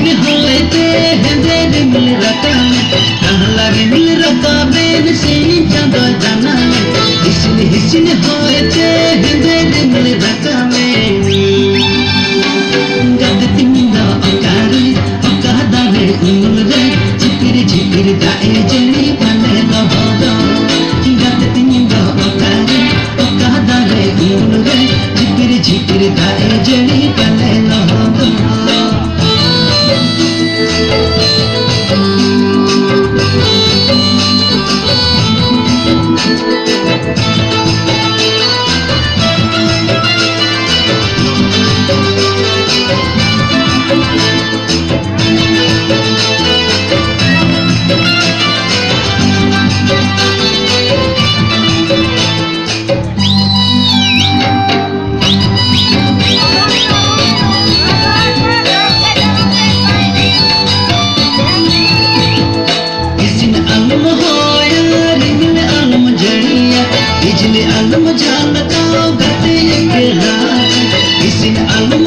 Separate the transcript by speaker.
Speaker 1: हिसिन होते हेंदे रिमिल रकामे कहला रिमिल रकामे सिन चंदा जाना हिसिन होते हेंदे रिमिल रकामे गद तिंदा अकारे अकादारे उमरे झिपिर दाए जली पले लहदा गद तिंदा अकारे अकादारे उमरे झिपिर दाए जली पले लहदा बिजली आलम जान का गते के रात इसिन आलम